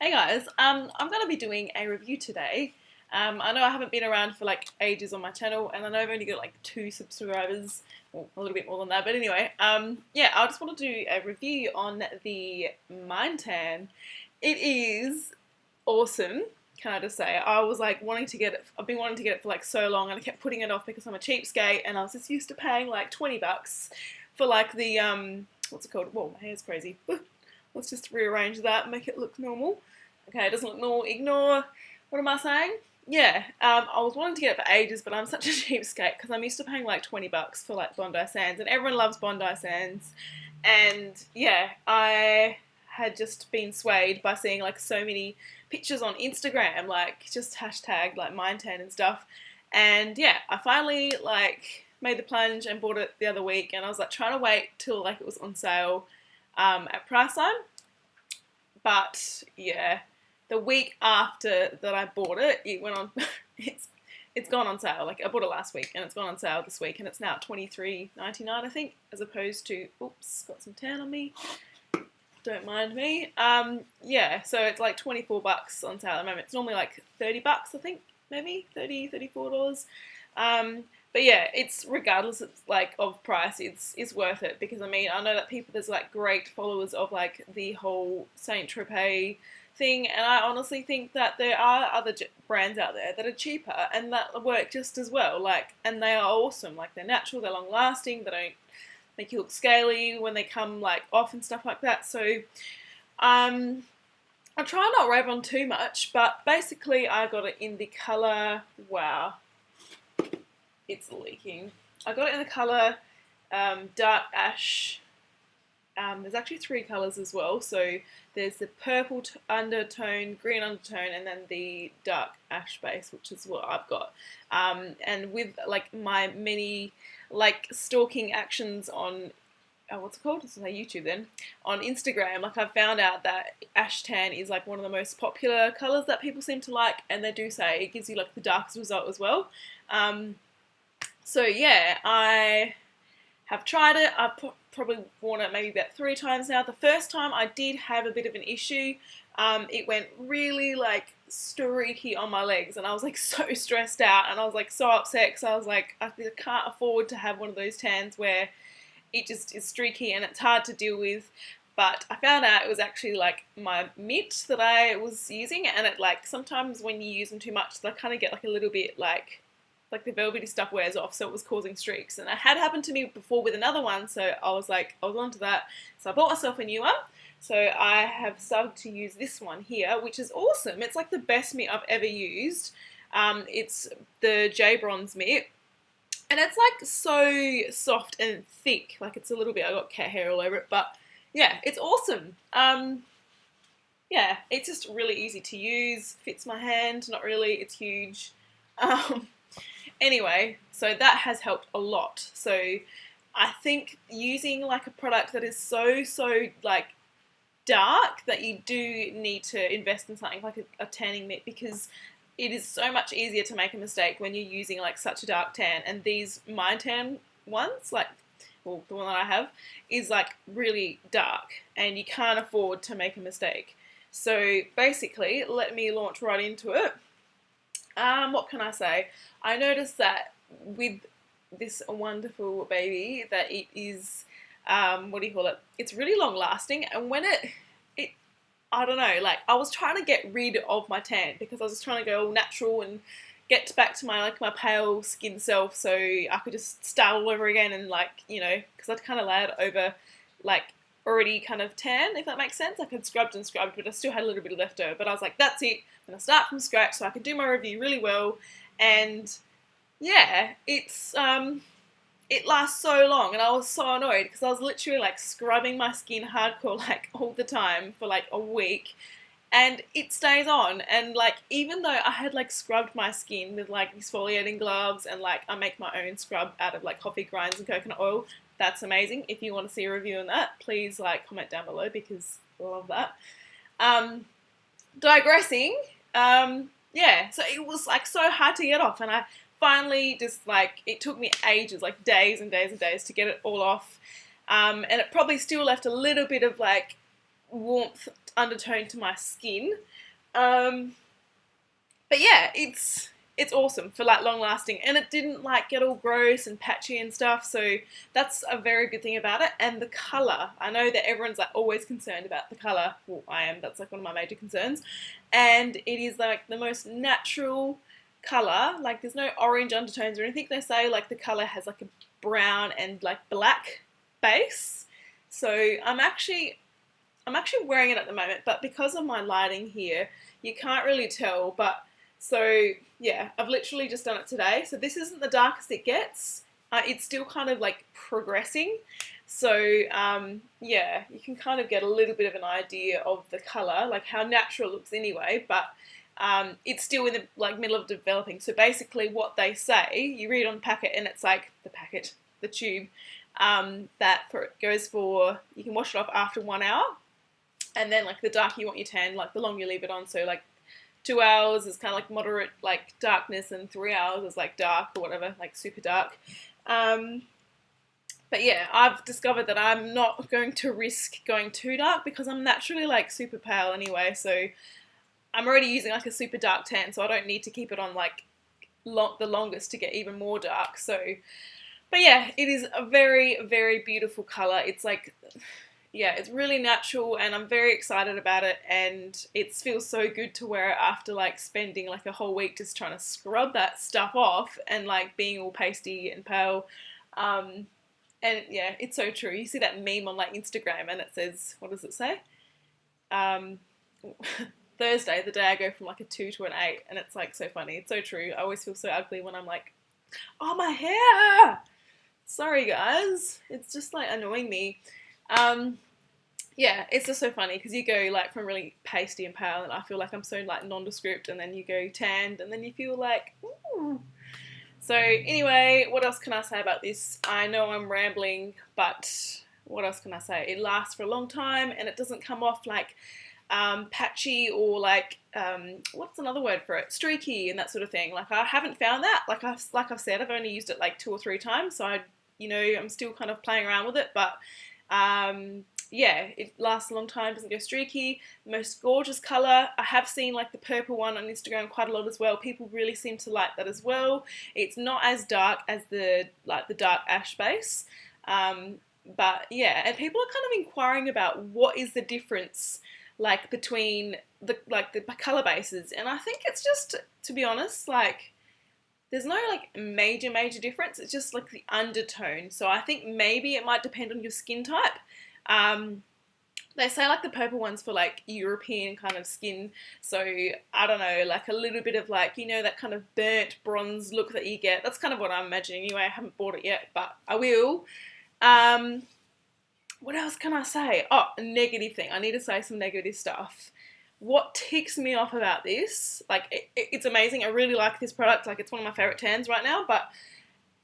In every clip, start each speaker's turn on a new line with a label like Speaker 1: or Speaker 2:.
Speaker 1: Hey guys, I'm going to be doing a review today. I know I haven't been around for like ages on my channel, and I know I've only got like 2 subscribers, or a little bit more than that, but anyway, yeah, I just want to do a review on the Mind Tan. It is awesome, can I just say. I was like wanting to get it, I've been wanting to get it for like so long, and I kept putting it off because I'm a cheapskate, and I was just used to paying like 20 bucks for like the, what's it called? Whoa, my hair's crazy. Let's just rearrange that, make it look normal. Okay, it doesn't look normal. Ignore. What am I saying? Yeah, I was wanting to get it for ages, but I'm such a cheapskate because I'm used to paying like 20 bucks for like Bondi Sands, and everyone loves Bondi Sands. And yeah, I had just been swayed by seeing like so many pictures on Instagram, like just hashtag like Mindtan and stuff. And yeah, I finally like made the plunge and bought it the other week, and I was like trying to wait till like it was on sale at Priceline. But yeah, the week after that I bought it, it went on. It's gone on sale. Like I bought it last week, and it's gone on sale this week, and it's now $23.99, I think, as opposed to oops, got some tan on me. Don't mind me. Yeah, so it's like 24 bucks on sale at the moment. It's normally like 30 bucks, I think, maybe $34. But yeah, it's regardless of like of price, it's worth it because I mean I know that there's like great followers of like the whole Saint Tropez thing, and I honestly think that there are other brands out there that are cheaper and that work just as well. Like, and they are awesome. Like they're natural, they're long lasting, they don't make you look scaly when they come like off and stuff like that. So I try not to rave on too much, but basically I got it in the colour. Wow. It's leaking. I got it in the colour dark ash. There's actually 3 colours as well. So there's the purple undertone, green undertone, and then the dark ash base, which is what I've got. And with like my many like stalking actions on what's it called? It's on YouTube then. On Instagram, like I've found out that ash tan is like one of the most popular colours that people seem to like, and they do say it gives you like the darkest result as well. So yeah, I have tried it. I've probably worn it maybe about 3 times now. The first time I did have a bit of an issue. It went really like streaky on my legs, and I was like so stressed out, and I was like so upset because I was like, I can't afford to have one of those tans where it just is streaky and it's hard to deal with. But I found out it was actually like my mitt that I was using, and it like sometimes when you use them too much, they kind of get like a little bit like the velvety stuff wears off, so it was causing streaks. And it had happened to me before with another one, so I was onto that. So I bought myself a new one. So I have started to use this one here, which is awesome. It's like the best mitt I've ever used. It's the J Bronze mitt. And it's like so soft and thick. Like it's a little bit, I got cat hair all over it, but yeah, it's awesome. Yeah, it's just really easy to use. Fits my hand, not really, it's huge. Anyway, so that has helped a lot. So I think using like a product that is so like dark that you do need to invest in something like a tanning mitt, because it is so much easier to make a mistake when you're using like such a dark tan. And these Mind Tan ones, like, well, the one that I have is like really dark, and you can't afford to make a mistake. So basically, let me launch right into it. What can I say? I noticed that with this wonderful baby that it is, what do you call it? It's really long lasting, and when I don't know, like I was trying to get rid of my tan because I was just trying to go all natural and get back to my pale skin self, so I could just start all over again, and like, you know, because I'd kind of layered over like already kind of tan, if that makes sense. Like I'd scrubbed and scrubbed, but I still had a little bit left over. But I was like, that's it. I'm gonna start from scratch so I can do my review really well. And yeah, it lasts so long, and I was so annoyed because I was literally like scrubbing my skin hardcore like all the time for like a week, and it stays on. And like even though I had like scrubbed my skin with like exfoliating gloves, and like I make my own scrub out of like coffee grinds and coconut oil, that's amazing. If you want to see a review on that, please like comment down below because I love that. Digressing, yeah, so it was like so hard to get off, and I finally just like, it took me ages, like days and days and days to get it all off. And it probably still left a little bit of like warmth undertone to my skin. But yeah, it's awesome for like long lasting, and it didn't like get all gross and patchy and stuff, so that's a very good thing about it. And the colour, I know that everyone's like always concerned about the colour. Well, I am. That's like one of my major concerns. And it is like the most natural colour. Like there's no orange undertones or anything. They say like the colour has like a brown and like black base. So I'm actually wearing it at the moment, but because of my lighting here, you can't really tell. But so yeah, I've literally just done it today. So this isn't the darkest it gets. It's still kind of like progressing. So yeah, you can kind of get a little bit of an idea of the colour, like how natural it looks anyway. But it's still in the like middle of developing. So basically, what they say, you read on the packet, and it's like the tube, that goes for, you can wash it off after 1 hour, and then like the darker you want your tan, like the longer you leave it on. So like 2 hours is kind of like moderate like darkness, and 3 hours is like dark or whatever, like super dark. But yeah, I've discovered that I'm not going to risk going too dark because I'm naturally like super pale anyway. So I'm already using like a super dark tan, so I don't need to keep it on like the longest to get even more dark. So, but yeah, it is a very, very beautiful colour. It's like, yeah, it's really natural, and I'm very excited about it, and it feels so good to wear it after like spending like a whole week just trying to scrub that stuff off and like being all pasty and pale. And yeah, it's so true. You see that meme on like Instagram, and it says, what does it say? Thursday, the day I go from like a 2 to an 8, and it's like so funny. It's so true. I always feel so ugly when I'm like, oh, my hair! Sorry guys, it's just like annoying me. Yeah, it's just so funny because you go like from really pasty and pale, and I feel like I'm so like nondescript, and then you go tanned, and then you feel like, ooh. So anyway, what else can I say about this? I know I'm rambling, but what else can I say? It lasts for a long time, and it doesn't come off like patchy or like, what's another word for it? Streaky and that sort of thing. Like I haven't found that. Like I've said, I've only used it like 2 or 3 times, so I'm still kind of playing around with it, but yeah, it lasts a long time, doesn't go streaky. Most gorgeous colour. I have seen like the purple one on Instagram quite a lot as well. People really seem to like that as well. It's not as dark as the dark ash base. But yeah, and people are kind of inquiring about what is the difference like between the colour bases, and I think it's just, to be honest, like there's no like major difference. It's just like the undertone. So I think maybe it might depend on your skin type. They say like the purple one's for like European kind of skin, so I don't know, like a little bit of like, that kind of burnt bronze look that you get. That's kind of what I'm imagining anyway. I haven't bought it yet, but I will. What else can I say? Oh, a negative thing. I need to say some negative stuff. What ticks me off about this, like it's amazing. I really like this product. Like it's one of my favorite tans right now, but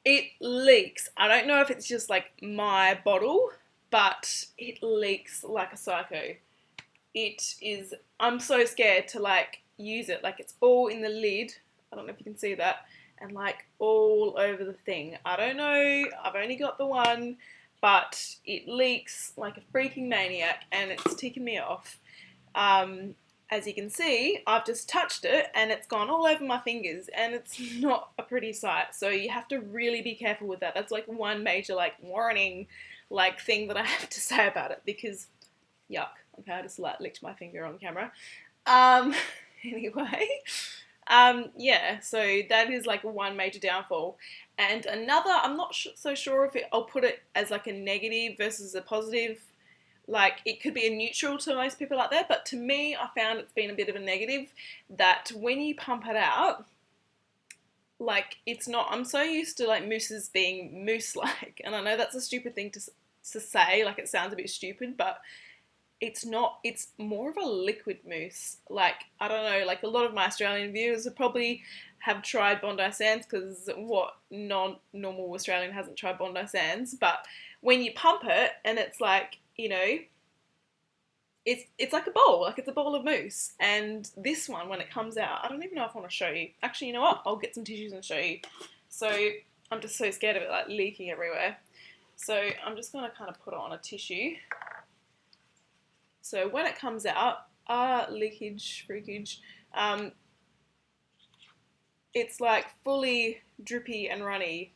Speaker 1: it leaks. I don't know if it's just like my bottle, but it leaks like a psycho. It is, I'm so scared to like use it. Like it's all in the lid. I don't know if you can see that. And like all over the thing. I don't know. I've only got the one, but it leaks like a freaking maniac, and it's ticking me off. As you can see, I've just touched it and it's gone all over my fingers, and it's not a pretty sight. So you have to really be careful with that. That's like one major like warning like thing that I have to say about it, because yuck. Okay, I just like licked my finger on camera. Anyway, yeah, so that is like one major downfall. And another, I'm not so sure if I'll put it as like a negative versus a positive. Like it could be a neutral to most people out there, but to me, I found it's been a bit of a negative, that when you pump it out, like it's not, I'm so used to like mousses being mousse-like, and I know that's a stupid thing to say, like it sounds a bit stupid, but it's not, it's more of a liquid mousse. Like, I don't know, like a lot of my Australian viewers would probably have tried Bondi Sands, because what non-normal Australian hasn't tried Bondi Sands? But when you pump it, and it's like, it's like a bowl, like it's a bowl of mousse. And this one, when it comes out, I don't even know if I want to show you. Actually, you know what? I'll get some tissues and show you. So I'm just so scared of it like leaking everywhere. So I'm just going to kind of put it on a tissue. So when it comes out, leakage, freakage, it's like fully drippy and runny.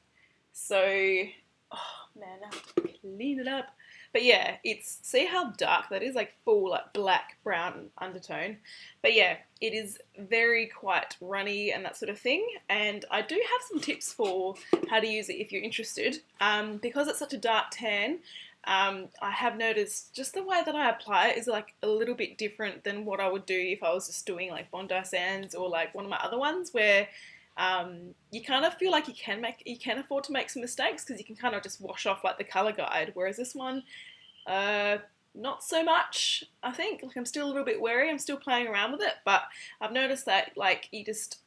Speaker 1: So, oh man, I have to clean it up. But yeah, see how dark that is, like full like black brown undertone. But yeah, it is very quite runny and that sort of thing. And I do have some tips for how to use it if you're interested. Because it's such a dark tan, I have noticed just the way that I apply it is like a little bit different than what I would do if I was just doing like Bondi Sands or like one of my other ones where you kind of feel like you can afford to make some mistakes because you can kind of just wash off like the color guide, whereas this one not so much. I think like I'm still a little bit wary, I'm still playing around with it, but I've noticed that like you just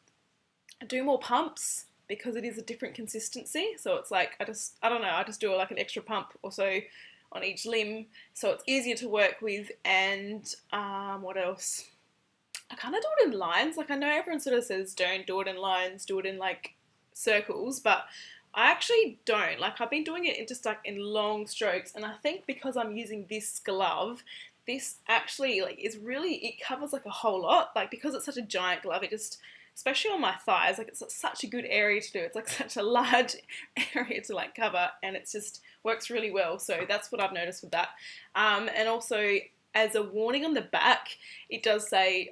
Speaker 1: do more pumps because it is a different consistency, so it's like I don't know, I just do like an extra pump or so on each limb so it's easier to work with. And what else, I kind of do it in lines. Like I know everyone sort of says don't do it in lines, do it in like circles, but I actually don't. Like I've been doing it in just like in long strokes, and I think because I'm using this glove, this actually like is really, it covers like a whole lot. Like because it's such a giant glove, it just, especially on my thighs, like it's such a good area to do. It's like such a large area to like cover, and it's just works really well. So that's what I've noticed with that. And also, as a warning on the back, it does say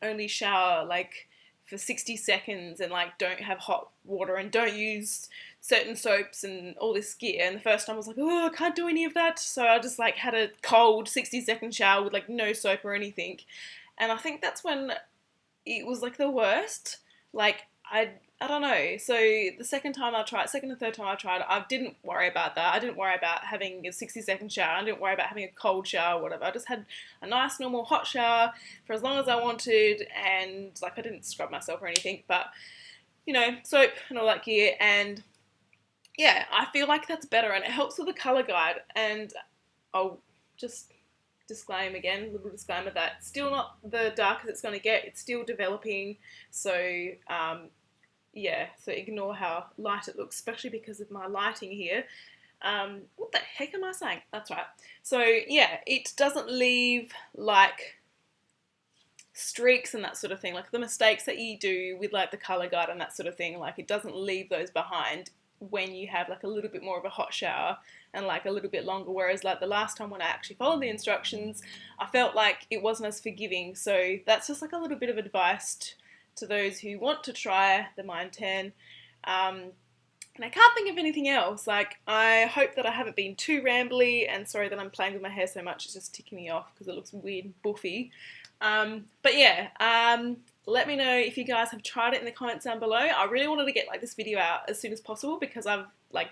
Speaker 1: only shower like for 60 seconds and like don't have hot water and don't use certain soaps and all this gear. And the first time I was like, oh, I can't do any of that. So I just like had a cold 60-second shower with like no soap or anything. And I think that's when it was like the worst. Like I don't know. So the second and third time I tried, I didn't worry about that. I didn't worry about having a 60-second shower. I didn't worry about having a cold shower or whatever. I just had a nice normal hot shower for as long as I wanted, and like I didn't scrub myself or anything, but you know, soap and all that gear. And yeah, I feel like that's better, and it helps with the color guide. And I'll just disclaim again, little disclaimer, that still not the darkest it's going to get. It's still developing, so yeah, so ignore how light it looks, especially because of my lighting here. What the heck am I saying? That's right. So yeah, it doesn't leave like streaks and that sort of thing, like the mistakes that you do with like the color guide and that sort of thing, like it doesn't leave those behind when you have like a little bit more of a hot shower and like a little bit longer. Whereas like the last time when I actually followed the instructions, I felt like it wasn't as forgiving. So that's just like a little bit of advice to those who want to try the Mind Tan. And I can't think of anything else. Like, I hope that I haven't been too rambly, and sorry that I'm playing with my hair so much, it's just ticking me off because it looks weird and buffy. But yeah, let me know if you guys have tried it in the comments down below. I really wanted to get like this video out as soon as possible because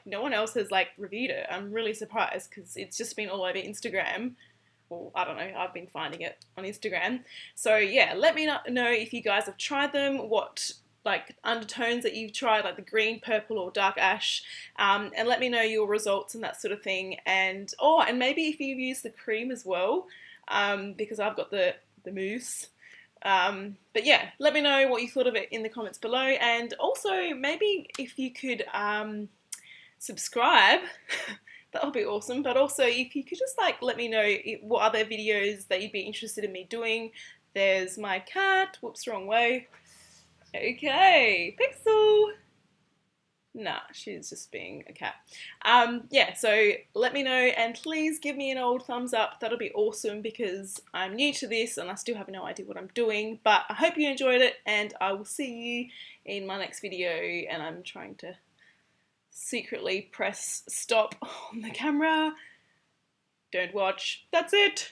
Speaker 1: no one else has like reviewed it. I'm really surprised because it's just been all over Instagram. Well, I don't know, I've been finding it on Instagram. So yeah, let me know if you guys have tried them, what like undertones that you've tried, like the green, purple or dark ash, and let me know your results and that sort of thing. And maybe if you've used the cream as well, because I've got the mousse. But yeah, let me know what you thought of it in the comments below, and also maybe if you could subscribe. That would be awesome. But also, if you could just like let me know what other videos that you'd be interested in me doing. There's my cat. Whoops, wrong way. Okay, Pixel. Nah, she's just being a cat. Yeah, so let me know, and please give me an old thumbs up. That'll be awesome because I'm new to this and I still have no idea what I'm doing. But I hope you enjoyed it, and I will see you in my next video. And I'm trying to secretly press stop on the camera. Don't watch. That's it.